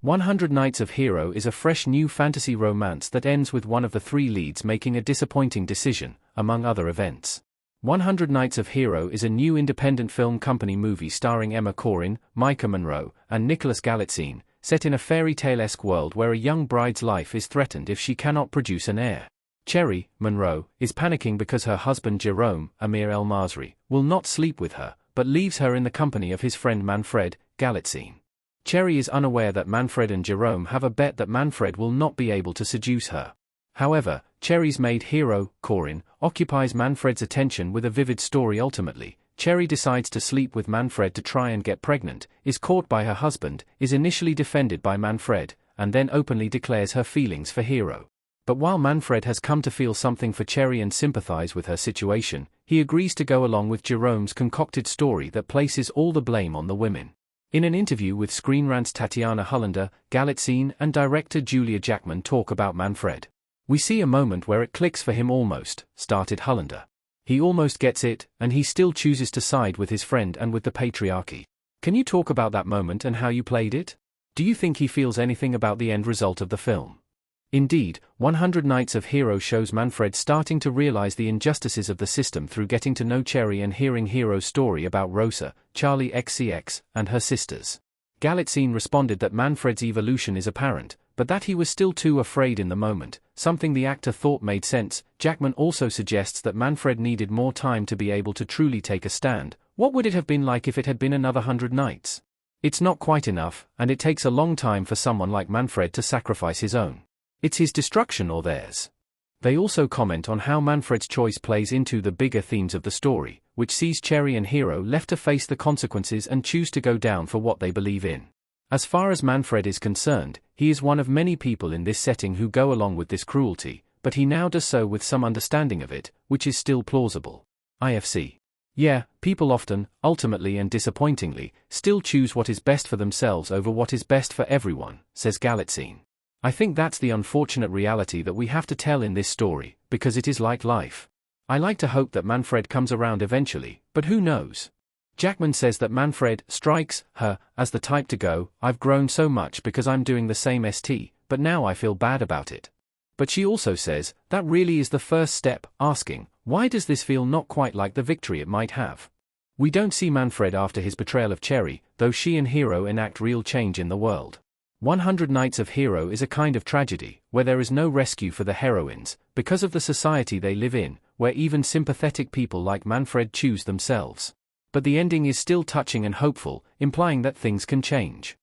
100 Nights of Hero is a fresh new fantasy romance that ends with one of the three leads making a disappointing decision, among other events. 100 Nights of Hero is a new independent film company movie starring Emma Corrin, Micah Monroe, and Nicholas Galitzine, set in a fairy tale-esque world where a young bride's life is threatened if she cannot produce an heir. Cherry, Monroe, is panicking because her husband Jerome, Amir El Masri, will not sleep with her, but leaves her in the company of his friend Manfred, Galitzine. Cherry is unaware that Manfred and Jerome have a bet that Manfred will not be able to seduce her. However, Cherry's maid hero, Corrin, occupies Manfred's attention with a vivid story. Ultimately, Cherry decides to sleep with Manfred to try and get pregnant, is caught by her husband, is initially defended by Manfred, and then openly declares her feelings for Hero. But while Manfred has come to feel something for Cherry and sympathize with her situation, he agrees to go along with Jerome's concocted story that places all the blame on the women. In an interview with Screen Rant's Tatiana Hollander, Galitzine and director Julia Jackman talk about Manfred. "We see a moment where it clicks for him almost," started Hollander. "He almost gets it, and he still chooses to side with his friend and with the patriarchy. Can you talk about that moment and how you played it? Do you think he feels anything about the end result of the film?" Indeed, 100 Nights of Hero shows Manfred starting to realize the injustices of the system through getting to know Cherry and hearing Hero's story about Rosa, Charlie XCX, and her sisters. Galitzine responded that Manfred's evolution is apparent, but that he was still too afraid in the moment, something the actor thought made sense. Jackman also suggests that Manfred needed more time to be able to truly take a stand. What would it have been like if it had been another 100 nights? It's not quite enough, and it takes a long time for someone like Manfred to sacrifice his own. It's his destruction or theirs. They also comment on how Manfred's choice plays into the bigger themes of the story, which sees Cherry and Hero left to face the consequences and choose to go down for what they believe in. As far as Manfred is concerned, he is one of many people in this setting who go along with this cruelty, but he now does so with some understanding of it, which is still plausible. IFC. Yeah, people often, ultimately and disappointingly, still choose what is best for themselves over what is best for everyone, says Galitzine. I think that's the unfortunate reality that we have to tell in this story, because it is like life. I like to hope that Manfred comes around eventually, but who knows? Jackman says that Manfred strikes her as the type to go, "I've grown so much because I'm doing the same ST, but now I feel bad about it." But she also says, that really is the first step, asking, why does this feel not quite like the victory it might have? We don't see Manfred after his betrayal of Cherry, though she and Hero enact real change in the world. 100 Nights of Hero is a kind of tragedy, where there is no rescue for the heroines, because of the society they live in, where even sympathetic people like Manfred choose themselves. But the ending is still touching and hopeful, implying that things can change.